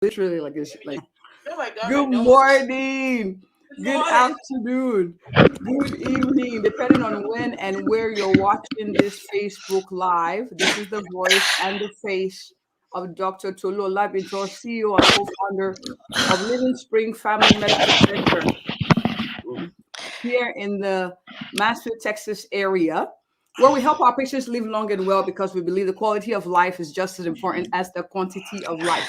literally like it's like Oh my God, my good nose. morning, Good good morning. afternoon, good evening, depending on when and where you're watching this Facebook Live. This is the voice and the face of Dr. Tolu Olabinto, CEO and co-founder of Living Spring Family Medical Center here in the Mansfield, Texas area, where we help our patients live long and well because we believe the quality of life is just as important as the quantity of life.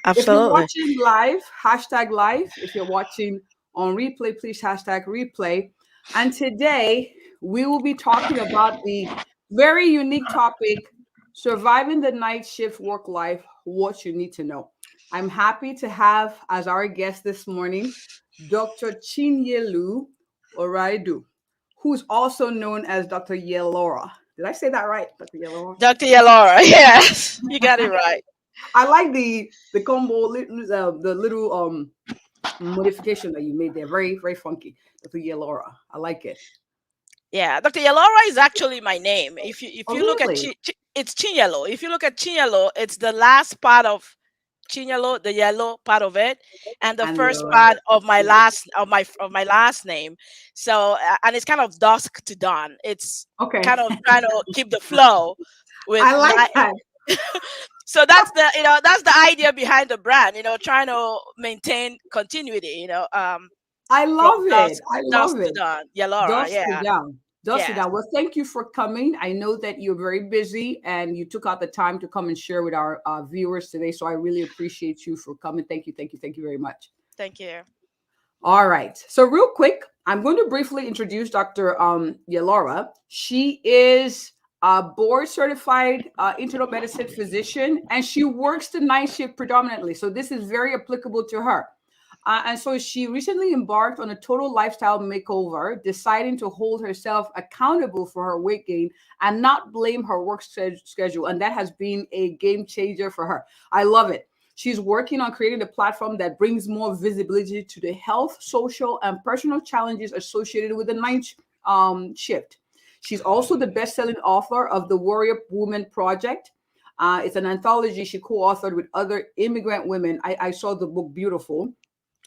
If you're Absolutely. watching live, hashtag live. If you're watching on replay, please hashtag replay. And today we will be talking about the very unique topic, surviving the night shift work life, what you need to know. I'm happy to have as our guest this morning Dr. Chinyelu Oraedu, who's also known as Dr. Yel'Ora. Did I say that right, Dr. Yel'Ora? Dr. Yel'Ora, yes, you got it right. I like the combo, the little modification that you made there. Very, very funky. Dr. Yel'Ora. I like it. Yeah, Dr. Yel'Ora is actually my name. If Oh, you look at really? it's Chinyelu. If you look at Chinyelu, it's the last part of Chinyelu, the yellow part of it, and the And first part of my yeah. last name. So and it's kind of dusk to dawn. It's Okay. kind of trying to keep the flow with I like night. that. So that's that's the idea behind the brand. Trying to maintain continuity. I From love it. dusk I dusk love to it. dawn. Yel'Ora, Dust it yeah, down. Dust it yes. down. Well, thank you for coming. I know that you're very busy and you took out the time to come and share with our viewers today. So I really appreciate you for coming. Thank you. Thank you. Thank you very much. Thank you. All right. So real quick, I'm going to briefly introduce Dr. Yel'Ora. She is a board certified internal medicine physician, and she works the night shift predominantly. So this is very applicable to her. And so she recently embarked on a total lifestyle makeover, deciding to hold herself accountable for her weight gain and not blame her work schedule. And that has been a game changer for her. I love it. She's working on creating a platform that brings more visibility to the health, social, and personal challenges associated with the night shift. She's also the best-selling author of the Warrior Woman Project. It's an anthology she co-authored with other immigrant women. I saw the book, beautiful.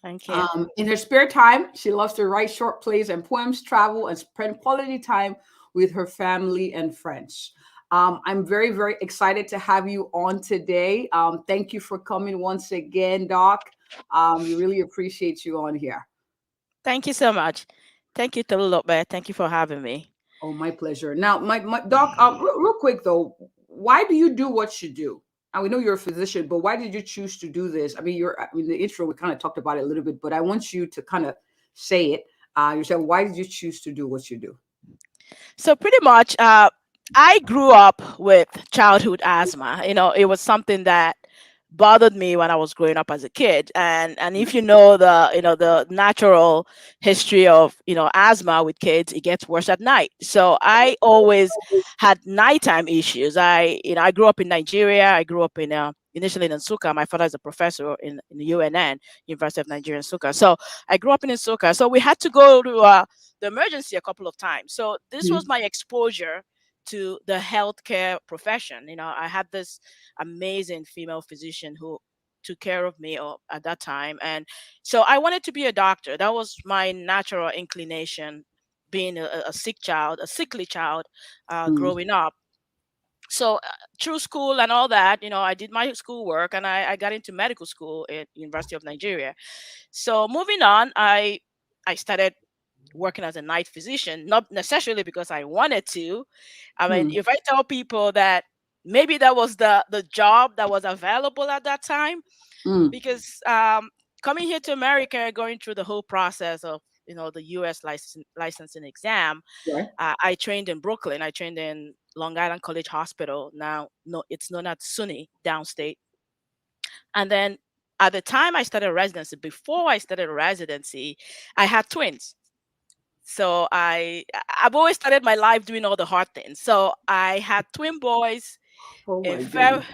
Thank you. In her spare time, she loves to write short plays and poems, travel, and spend quality time with her family and friends. I'm very, very excited to have you on today. Thank you for coming once again, Doc. We really appreciate you on here. Thank you so much. Thank you, Tolulope. Thank you for having me. Oh, my pleasure. Now, my Doc, real quick though, why do you do what you do? And we know you're a physician, but why did you choose to do this? I mean, the intro, we kind of talked about it a little bit, but I want you to kind of say it yourself. Why did you choose to do what you do? So pretty much, I grew up with childhood asthma. It was something that bothered me when I was growing up as a kid. And if you know the natural history of asthma with kids, it gets worse at night. So I always had nighttime issues. I grew up in Nigeria. I grew up in initially in Nsukka. My father is a professor in the UNN, University of Nigeria, Nsukka. So I grew up in Nsukka. So we had to go to the emergency a couple of times. So this was Mhm. my exposure to the healthcare profession. I had this amazing female physician who took care of me at that time, and so I wanted to be a doctor. That was my natural inclination, being a sick child, a sickly child, Mm. growing up. So through school and all that, I did my schoolwork, and I got into medical school at University of Nigeria. So moving on, I started working as a night physician, not necessarily because I wanted to. I mean, Mm. if I tell people that maybe that was the job that was available at that time, Mm. because coming here to America, going through the whole process of the U.S. licensing exam, Right. I trained in Brooklyn. I trained in Long Island College Hospital. Now, no, it's known as SUNY downstate. And then at the time I started residency, before I started residency, I had twins. So I've always started my life doing all the hard things. So I had twin boys. Oh my If goodness.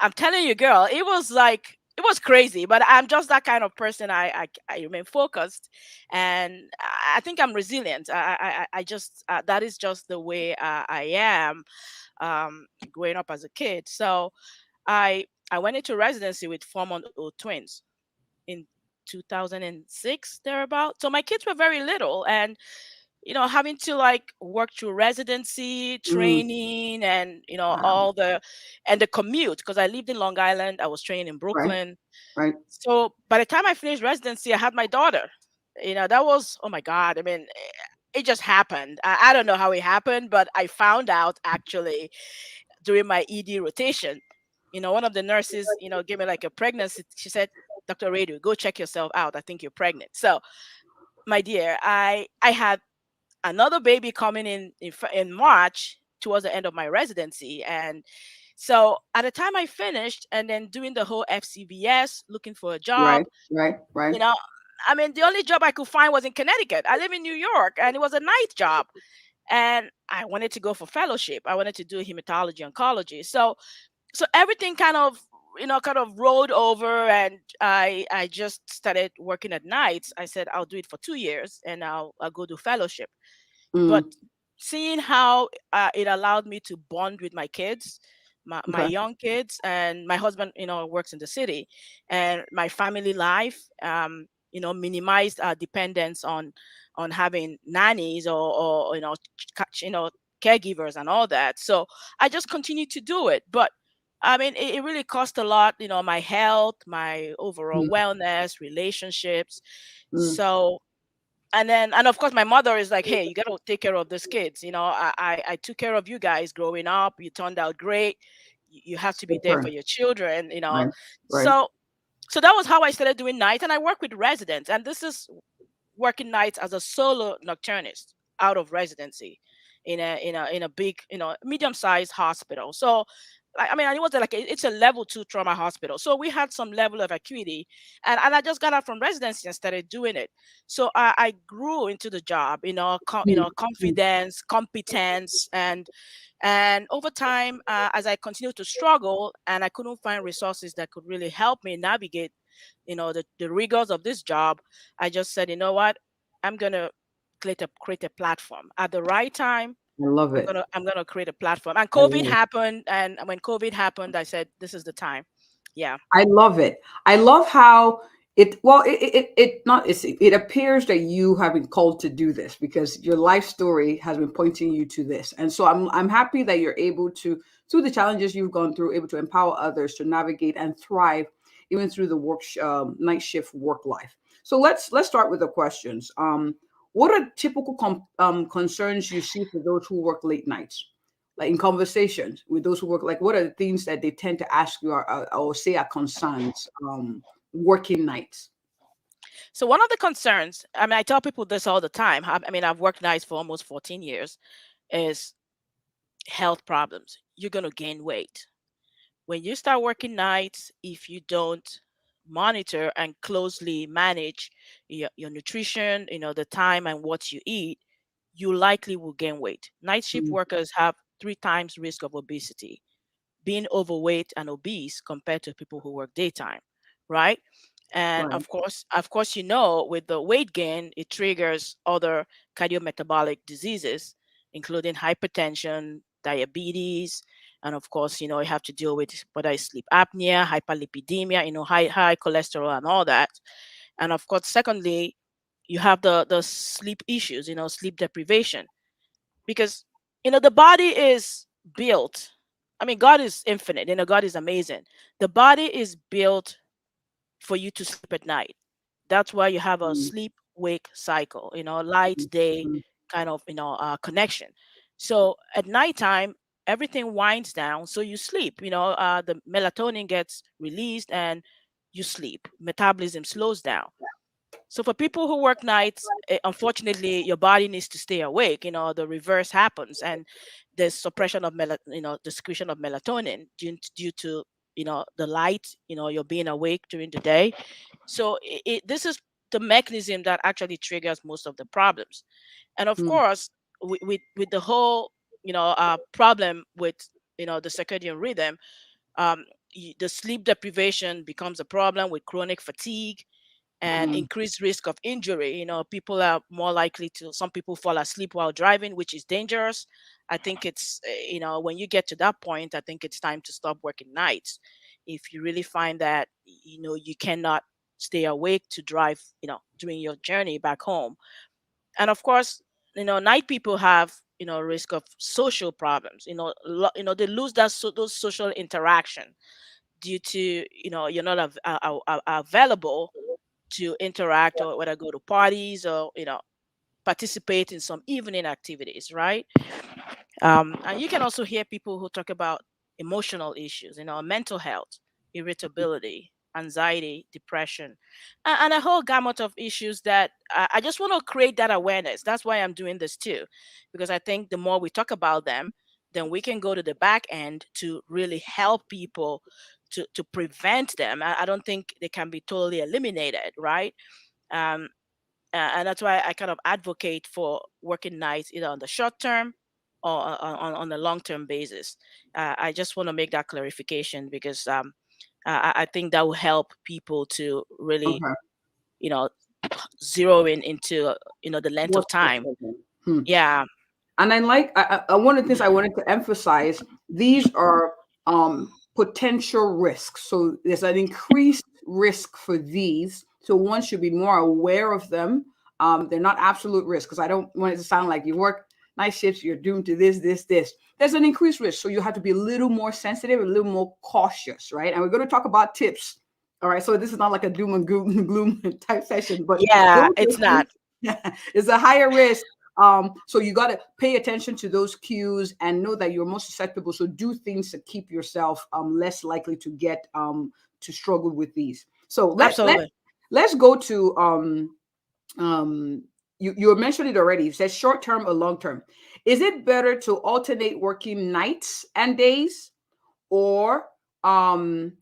I'm telling you, girl, it was crazy. But I'm just that kind of person. I remain focused, and I think I'm resilient. I just that is just the way I am, growing up as a kid. So I I went into residency with 4-month-old twins in 2006 thereabout. So my kids were very little, and having to like work through residency Mm, training, and wow. all the commute, because I lived in Long Island, I was training in Right. Brooklyn. Right. So by the time I finished residency, I had my daughter. That was, oh my God. I mean, it just happened. I don't know how it happened, but I found out actually during my ED rotation. One of the nurses, gave me like a pregnancy. She said, "Dr. Oraedu, go check yourself out. I think you're pregnant." So, my dear, I had another baby coming in March towards the end of my residency, and so at the time I finished, and then doing the whole FCVS, looking for a Right. job, Right. Right. you know, I mean, the only job I could find was in Connecticut. I live in New York, and it was a night job, and I wanted to go for fellowship. I wanted to do hematology oncology. So everything kind of rolled over, and I just started working at nights. I said I'll do it for 2 years, and I'll go do fellowship. But Mm, seeing how it allowed me to bond with my kids, my okay. young kids, and my husband, works in the city, and my family life, minimized our dependence on having nannies, or caregivers and all that. So I just continued to do it. But I mean, it really cost a lot, my health, my overall Mm, wellness, relationships. mm, So, and of course my mother is like, "Hey, you got to take care of these kids. I took care of you guys growing up. You turned out great. You have to be there for super. your children." Right. Right. So so that was how I started doing night, and I work with residents, and this is working nights as a solo nocturnist out of residency in a big, medium-sized hospital. So I mean, and it was like it's a level 2 trauma hospital, so we had some level of acuity, and I just got out from residency and started doing it. So I grew into the job, Mm, mm, confidence, competence, and over time, as I continued to struggle and I couldn't find resources that could really help me navigate, the rigors of this job, I just said, you know what, I'm gonna create a platform at the right time. I love I'm it. gonna I'm gonna create a platform. And I COVID love it. happened, and when COVID happened, I said, this is the time. Yeah. I love it. I love how it not it appears that you have been called to do this because your life story has been pointing you to this. And so I'm happy that you're able to, through the challenges you've gone through, able to empower others to navigate and thrive even through the night shift work life. So let's start with the questions. What are typical concerns you see for those who work late nights? Like in conversations with those who work, like what are the things that they tend to ask you or say are concerns working nights? So one of the concerns, I mean, I tell people this all the time. I mean, I've worked nights for almost 14 years, is health problems. You're gonna gain weight when you start working nights. If you don't monitor and closely manage your nutrition, the time and what you eat, you likely will gain weight. Night shift Mm, workers have 3 times risk of obesity, being overweight and obese, compared to people who work daytime, right? And right. of course, with the weight gain, it triggers other cardiometabolic diseases, including hypertension, diabetes, and of course, you have to deal with whether it's sleep apnea, hyperlipidemia, high cholesterol and all that. And of course, secondly, you have the sleep issues, sleep deprivation, because the body is built. I mean, God is infinite, God is amazing. The body is built for you to sleep at night. That's why you have a Mm, sleep wake cycle, light mm, day mm, kind of connection. So at nighttime, everything winds down, so you sleep. The melatonin gets released, and you sleep. Metabolism slows down. So for people who work nights, unfortunately, your body needs to stay awake. The reverse happens, and there's suppression of the secretion of melatonin due to the light. You're being awake during the day. So this is the mechanism that actually triggers most of the problems. And of mm, course, with the whole problem with the circadian rhythm, the sleep deprivation becomes a problem with chronic fatigue and mm, increased risk of injury. People are more likely to, some people fall asleep while driving, which is dangerous. I think it's, when you get to that point, I think it's time to stop working nights. if you really find that you cannot stay awake to drive during your journey back home. And of course, night people have risk of social problems. They lose those social interaction due to you're not available to interact, or whether go to parties, or participate in some evening activities, right? And you can also hear people who talk about emotional issues, mental health, irritability, anxiety, depression, and a whole gamut of issues that I just want to create that awareness. That's why I'm doing this too, because I think the more we talk about them, then we can go to the back end to really help people to prevent them. I don't think they can be totally eliminated, right? Um, and that's why I kind of advocate for working nights either on the short term or on a long term basis. I just want to make that clarification because I think that will help people to really, Okay. you know, zero in into the length of What's time. Hmm. Yeah, And one of the things I wanted to emphasize, these are potential risks. So there's an increased risk for these. So one should be more aware of them. They're not absolute risk, because I don't want it to sound like you work night shifts, you're doomed to this, this, this. There's an increased risk. So you have to be a little more sensitive, a little more cautious, right? And we're going to talk about tips. All right. So this is not like a doom and gloom type session, but yeah, those it's are not. things, it's a higher risk. So you got to pay attention to those cues and know that you're more susceptible. So do things to keep yourself less likely to get to struggle with these. So Absolutely. let's go to you mentioned it already. You said short term or long term. Is it better to alternate working nights and days, or um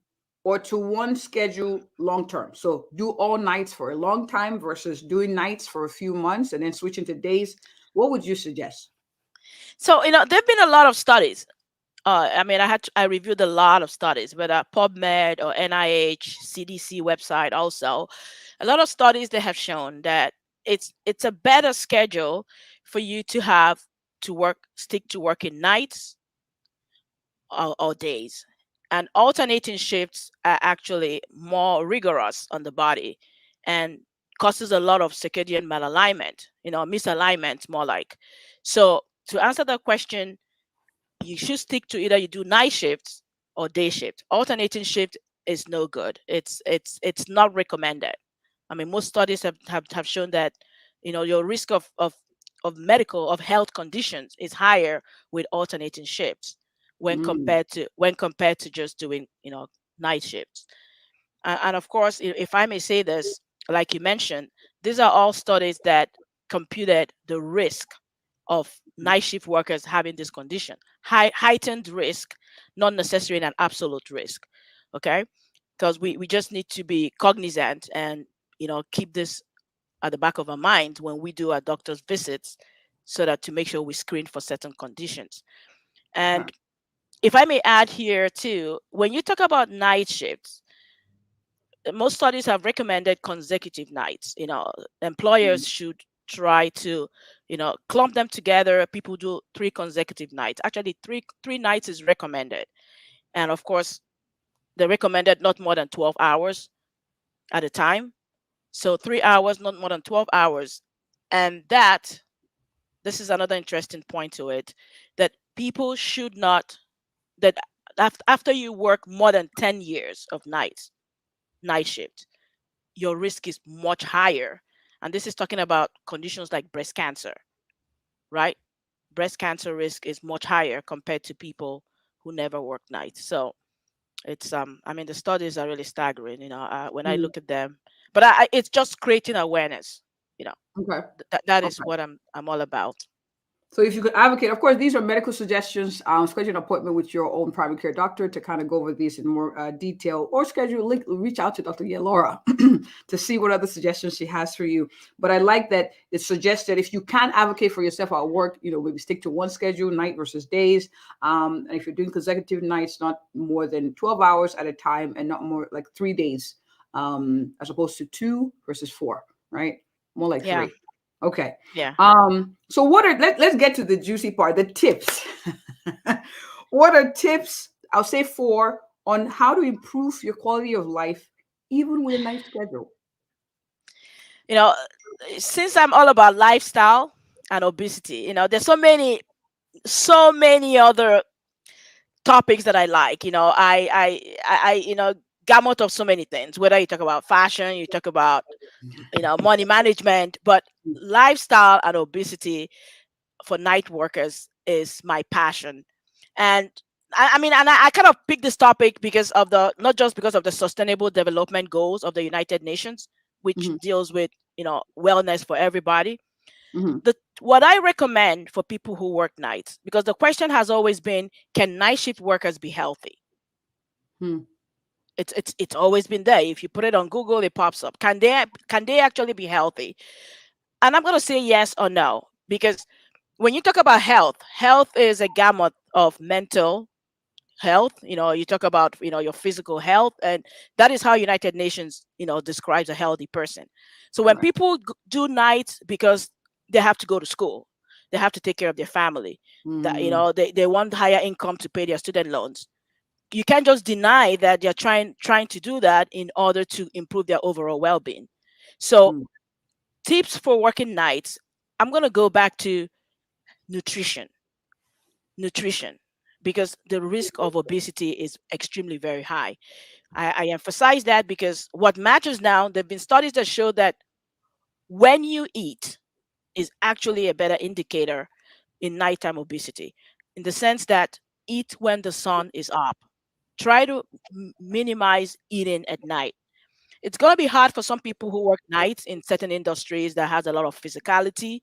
or to one schedule long term? So do all nights for a long time versus doing nights for a few months and then switching to days. What would you suggest? So there've been a lot of studies. I mean, I reviewed a lot of studies, whether PubMed or NIH, CDC website. Also, a lot of studies that have shown that it's a better schedule for you to have to stick to working nights or days, and alternating shifts are actually more rigorous on the body and causes a lot of circadian malalignment, misalignment more like. So to answer that question, you should stick to either you do night shifts or day shift. Alternating shift is no good. It's not recommended. I mean, most studies have shown that your risk of health conditions is higher with alternating shifts Mm, when compared to just doing night shifts. And of course, if I may say this, like you mentioned, these are all studies that computed the risk of night shift workers having this condition. Heightened risk, not necessarily an absolute risk. Okay, because we just need to be cognizant and keep this at the back of our mind when we do our doctor's visits, so that to make sure we screen for certain conditions. okay. And if I may add here too, when you talk about night shifts, most studies have recommended consecutive nights. Mm, Employers should try to clump them together. People do 3 consecutive nights. Actually, three nights is recommended. And of course, they recommended not more than 12 hours at a time. So 3 hours, not more than 12 hours. And this is another interesting point to it, that people should not, that after you work more than 10 years of night shift, your risk is much higher. And this is talking about conditions like breast cancer, right? Breast cancer risk is much higher compared to people who never work nights. So it's I mean, the studies are really staggering, when I mm, look at them. But it's just creating awareness. You know, okay. that is Okay. what I'm all about. So if you could advocate, of course, these are medical suggestions. Schedule an appointment with your own primary care doctor to kind of go over these in more detail, or reach out to Dr. Yel'Ora to see what other suggestions she has for you. But I like that it suggests that if you can advocate for yourself at work, maybe stick to one schedule, night versus days. And if you're doing consecutive nights, not more than 12 hours at a time, and not more like 3 days, as opposed to 2 versus 4, right? More like Yeah, 3. Okay. yeah. So let's get to the juicy part, the tips. What are tips? I'll say 4 on how to improve your quality of life, even with a night schedule. You know, since I'm all about lifestyle and obesity, there's so many other topics that I like. Gamut of so many things. Whether you talk about fashion, you talk about money management, but lifestyle and obesity for night workers is my passion. And I kind of picked this topic because of the not just because of the sustainable development goals of the United Nations, which Mm-hmm. deals with wellness for everybody. Mm-hmm. The What I recommend for people who work nights, because the question has always been, can night shift workers be healthy? Mm-hmm. It's always been there. If you put it on Google, it pops up. Can they actually be healthy? And I'm going to say yes or no, because when you talk about health is a gamut of mental health. You talk about your physical health, and that is how United Nations describes a healthy person. So when Right. people do nights because they have to go to school, they have to take care of their family, that Mm-hmm. they want higher income to pay their student loans, you can't just deny that they're trying to do that in order to improve their overall well-being. So tips for working nights, I'm going to go back to nutrition. Nutrition, because the risk of obesity is extremely very high. I emphasize that because what matters now, there have been studies that show that when you eat is actually a better indicator in nighttime obesity, in the sense that eat when the sun is up. Try to minimize eating at night. It's going to be hard for some people who work nights in certain industries that has a lot of physicality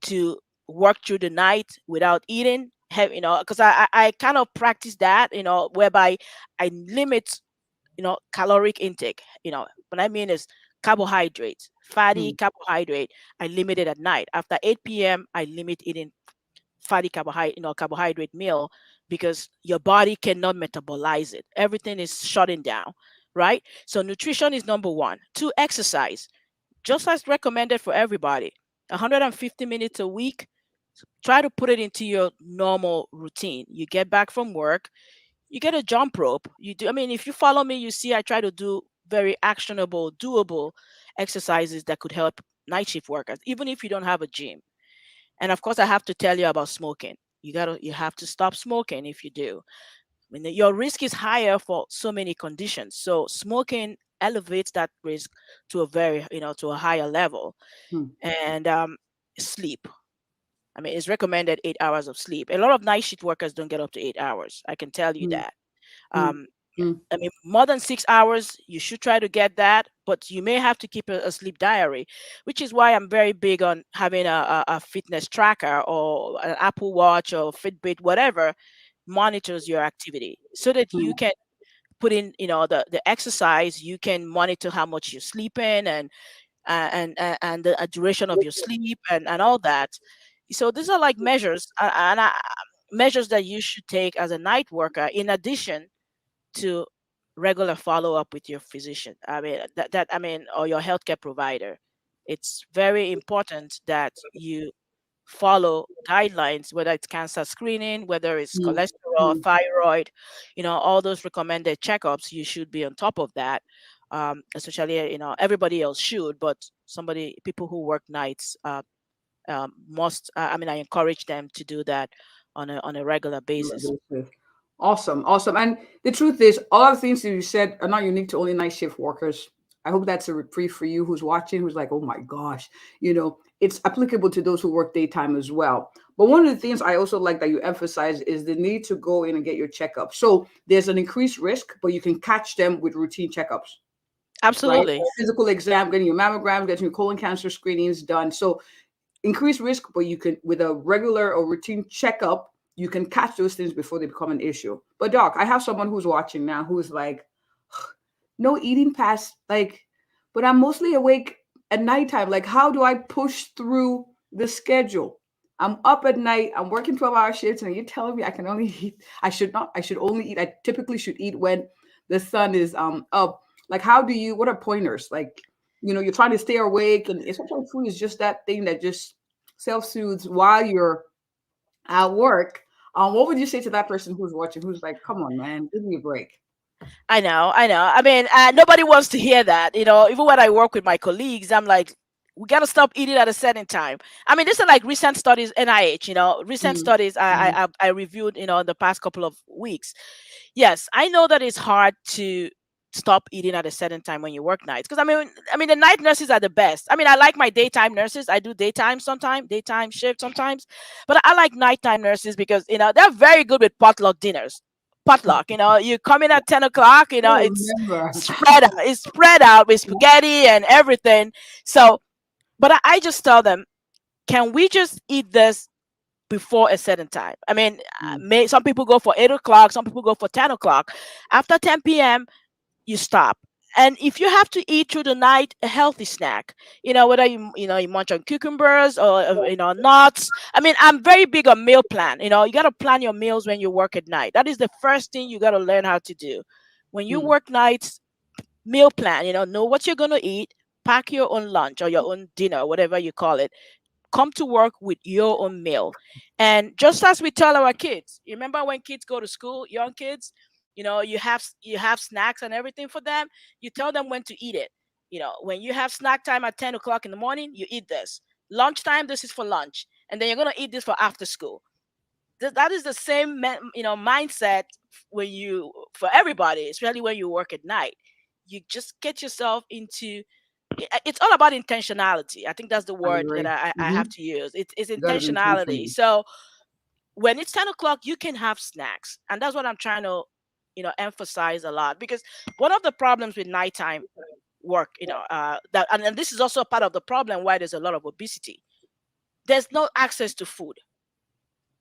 to work through the night without eating. Because I kind of practice that, whereby I limit, caloric intake. What I mean is carbohydrates, fatty Mm-hmm. carbohydrate. I limit it at night. After 8 p.m., I limit eating fatty carbohydrate meal, because your body cannot metabolize it. Everything is shutting down, right? So nutrition is number one. Two, exercise, just as recommended for everybody. 150 minutes a week. Try to put it into your normal routine. You get back from work, you get a jump rope. You do. I mean, if you follow me, you see I try to do very actionable, doable exercises that could help night shift workers, even if you don't have a gym. And of course, I have to tell you about smoking. You have to stop smoking if you do. I mean, your risk is higher for so many conditions. So smoking elevates that risk to a to a higher level. And sleep. I mean, it's recommended 8 hours of sleep. A lot of night shift workers don't get up to 8 hours. I can tell you that. Um, Mm-hmm. I mean, more than 6 hours, you should try to get that, but you may have to keep a sleep diary, which is why I'm very big on having a fitness tracker or an Apple Watch or Fitbit, whatever monitors your activity, so that you can put in, the exercise. You can monitor how much you're sleeping, and the duration of your sleep, and all that. So these are like measures, measures that you should take as a night worker, in addition to regular follow up with your physician. I mean, or your healthcare provider. It's very important that you follow guidelines, whether it's cancer screening, whether it's cholesterol, Mm-hmm. thyroid, all those recommended checkups. You should be on top of that. Especially, everybody else should, but people who work nights must. I encourage them to do that on a regular basis. Awesome, awesome. And the truth is, all of the things that you said are not unique to only night shift workers. I hope that's a reprieve for you who's watching, who's like, oh my gosh, it's applicable to those who work daytime as well. But one of the things I also like that you emphasize is the need to go in and get your checkup. So there's an increased risk, but you can catch them with routine checkups, right? Absolutely. Physical exam, getting your mammogram, getting your colon cancer screenings done. So increased risk, but you can, with a regular or routine checkup, you can catch those things before they become an issue. But doc, I have someone who's watching now who's like, no eating past like, but I'm mostly awake at nighttime. Like, how do I push through the schedule? I'm up at night, I'm working 12-hour shifts, and you're telling me I can only eat, I should not, I should only eat, I typically should eat when the sun is up. Like, how do you, what are pointers? Like, you're trying to stay awake, and essentially food is just that thing that just self-soothes while you're at work. What would you say to that person who's watching, who's like, come on, man, give me a break? I know. I mean, nobody wants to hear that. Even when I work with my colleagues, I'm like, we got to stop eating at a certain time. I mean, these are like recent studies, NIH, recent Mm, studies mhm, I reviewed, in the past couple of weeks. Yes, I know that it's hard to stop eating at a certain time when you work nights. Because I mean, the night nurses are the best. I mean, I like my daytime nurses. I do daytime sometimes, daytime shift sometimes, but I like nighttime nurses because they're very good with potluck dinners. Potluck, you come in at 10 o'clock. I It's remember. spread out. It's spread out with spaghetti and everything. So, but I just tell them, can we just eat this before a certain time? I mean, Mm, some people go for 8 o'clock, some people go for 10 o'clock. After 10 p.m., you stop. And if you have to eat through the night, a healthy snack, whether you munch on cucumbers or nuts. I mean, I'm very big on meal plan. You got to plan your meals when you work at night. That is the first thing you got to learn how to do. When you mm, work nights, meal plan. Know what you're gonna eat. Pack your own lunch or your own dinner, whatever you call it. Come to work with your own meal. And just as we tell our kids, you remember when kids go to school, young kids, you have snacks and everything for them. You tell them when to eat it. When you have snack time at 10 o'clock in the morning, you eat this. Lunchtime, this is for lunch, and then you're gonna eat this for after school. That is the same mindset when you for everybody, especially when you work at night. You just get yourself into it's all about intentionality. I think that's the I word that agree. I Hmm. have to use. It's You got to be intentionality. intentional. So when it's 10 o'clock, you can have snacks. And that's what I'm trying to, emphasize a lot. Because one of the problems with nighttime work, that and this is also part of the problem why there's a lot of obesity. There's no access to food.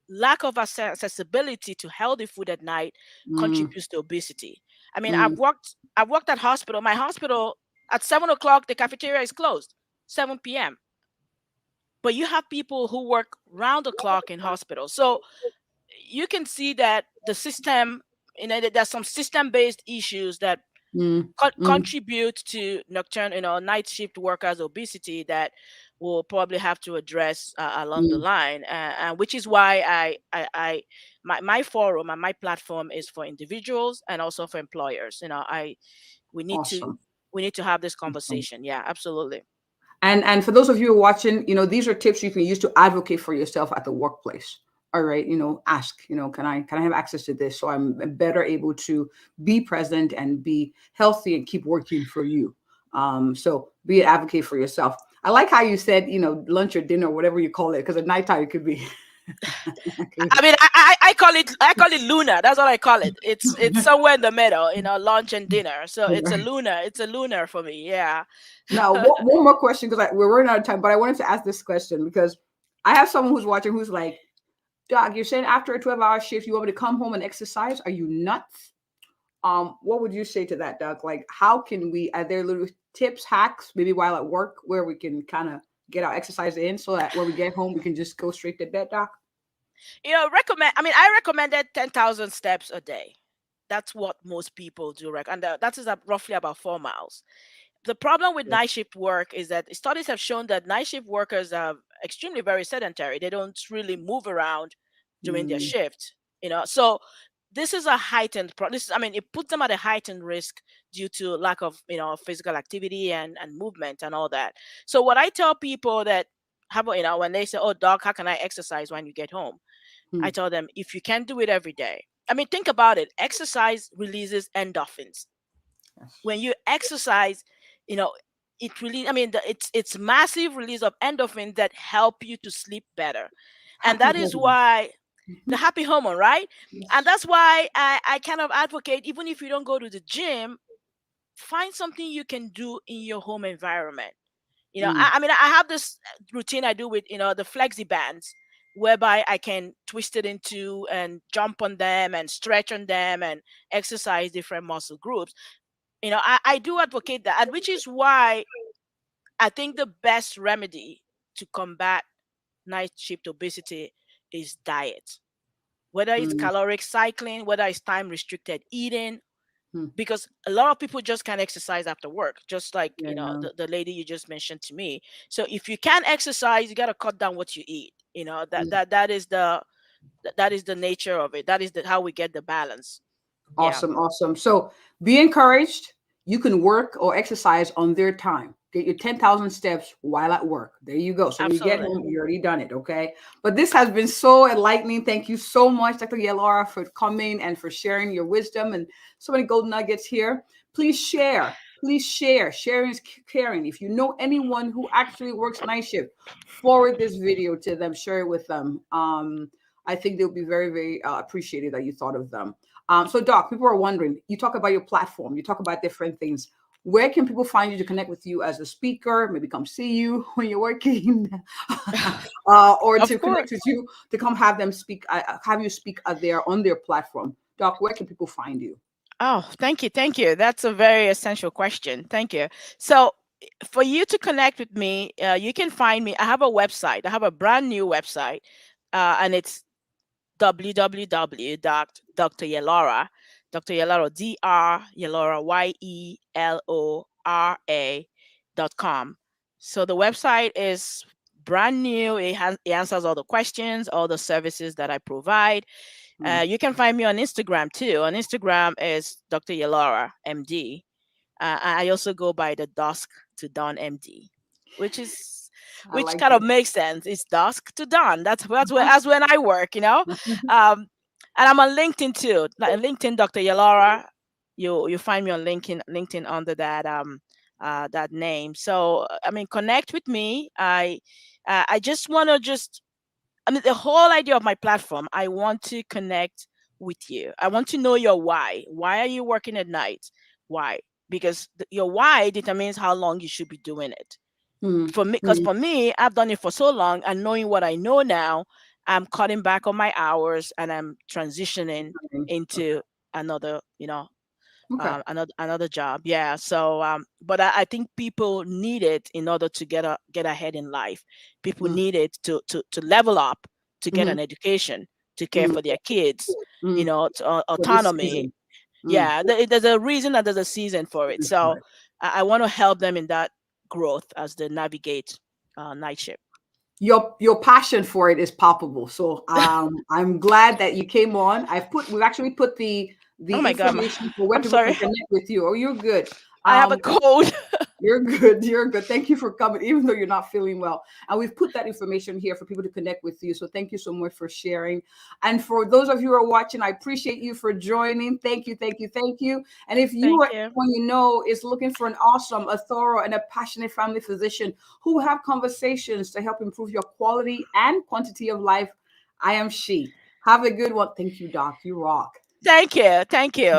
Lack of accessibility to healthy food at night Mm, contributes to obesity. I mean, mm, I've worked at hospital. My hospital at 7 o'clock, the cafeteria is closed, 7 p.m. But you have people who work round the clock in hospitals. So you can see that the system, there's some system based issues that mm, mm. contribute to nocturne, night shift workers' obesity that we'll probably have to address along the Mm. line, and which is why my forum and my platform is for individuals and also for employers. We need to Awesome. we need to have this Awesome. conversation. Yeah, absolutely. And for those of you who are watching, these are tips you can use to advocate for yourself at the workplace. All right, ask, can I have access to this so I'm better able to be present and be healthy and keep working for you. So be an advocate for yourself. I like how you said, lunch or dinner, whatever you call it, because at nighttime it could be. I mean, I call it lunar. That's what I call it. It's somewhere in the middle, lunch and dinner. So it's a Right. lunar. It's a lunar for me. Yeah. Now, one more question because we're running out of time, but I wanted to ask this question because I have someone who's watching who's like, Doc, you're saying after a 12-hour shift, you want me to come home and exercise? Are you nuts? What would you say to that, Doc? Like, how can we, are there little tips, hacks, maybe while at work, where we can kind of get our exercise in so that when we get home, we can just go straight to bed, Doc? I recommended 10,000 steps a day. That's what most people do. And that is roughly about 4 miles. The problem with night shift work is that studies have shown that night shift workers are extremely very sedentary. They don't really move around during their Mm, shift. So this is a heightened this, I mean, it puts them at a heightened risk due to lack of physical activity and movement and all that. So what I tell people that have when they say, oh doc, how can I exercise when you get home? I mm, tell them, if you can do it every day. I mean, think about it. Exercise releases endorphins. yes. When you exercise, you know, it really, I mean, it's massive release of endorphins that help you to sleep better. And Happy that is home. why the Mhm. happy hormone, right? And Yes. that's why I kind of advocate, even if you don't go to the gym, find something you can do in your home environment. Mm, I mean, I have this routine I do with, the flexi bands, whereby I can twist it into and jump on them and stretch on them and exercise different muscle groups. I do advocate that, and which is why I think the best remedy to combat night shift obesity is diet, whether it's mm, caloric cycling, whether it's time restricted eating, mm. because a lot of people just can't exercise after work, just like Yeah. the lady you just mentioned to me. So if you can exercise, you got to cut down what you eat. That Mm. that that is the nature of it. That is how we get the balance. Yeah, Awesome, awesome. So be encouraged. You can work or exercise on their time. Get your 10,000 steps while at work. There you go. So when you get absolutely. home, you already done it. Okay. But this has been so enlightening. Thank you so much, Dr. Yel'Ora, for coming and for sharing your wisdom and so many gold nuggets here. Please share. Please share. Sharing is caring. If you know anyone who actually works night shift, forward this video to them. Share it with them. I think they'll be very, very appreciated that you thought of them. So, Doc, people are wondering, you talk about your platform, you talk about different things. Where can people find you to connect with you as a speaker? Maybe come see you when you're working, or Of to course. connect with you to come have them speak, have you speak there on their platform. Doc, where can people find you? Oh, thank you. Thank you. That's a very essential question. Thank you. So, for you to connect with me, you can find me. I have a website. I have a brand new website, and it's www.dr. Dr. Yel'Ora, Dr. Yel'Ora, YELORA.com. So the website is brand new. It answers all the questions, all the services that I provide. Mm, You can find me on Instagram too. On Instagram is Dr. Yel'Ora, MD. I also go by the Dusk to Dawn MD, which is I which like kind of it. makes sense. It's dusk to dawn. That's when I work, Um, and I'm on LinkedIn too. Like LinkedIn, Dr. Yel'Ora. You find me on LinkedIn under that name. So I mean, connect with me. I just want to just I mean, the whole idea of my platform, I want to connect with you. I want to know your why. Why are you working at night? Why? Because your why determines how long you should be doing it. Mm, For me, because mm, for me, I've done it for so long, and knowing what I know now, I'm cutting back on my hours and I'm transitioning mm. into another, Okay. another job. Yeah. So, but I think people need it in order to get ahead in life. People Mm, need it to level up, to get mhm, an education, to care mm, for their kids. mm. For this Autonomy. season. Mm, Yeah, there's a reason and there's a season for it. So right. I want to help them in that growth as they navigate night shift. Your passion for it is palpable. So I'm glad that you came on. We've actually put Oh the my God, information for where I'm people can sorry. connect with you. Oh, you're good. I have a Um, cold. you're good. You're good. Thank you for coming, even though you're not feeling well. And we've put that information here for people to connect with you. So thank you so much for sharing. And for those of you who are watching, I appreciate you for joining. Thank you, thank you, thank you. And if you Thank or you. anyone you know is looking for an awesome, a thorough, and a passionate family physician who have conversations to help improve your quality and quantity of life, I am she. Have a good one. Thank you, Doc. You rock. Thank you. Thank you.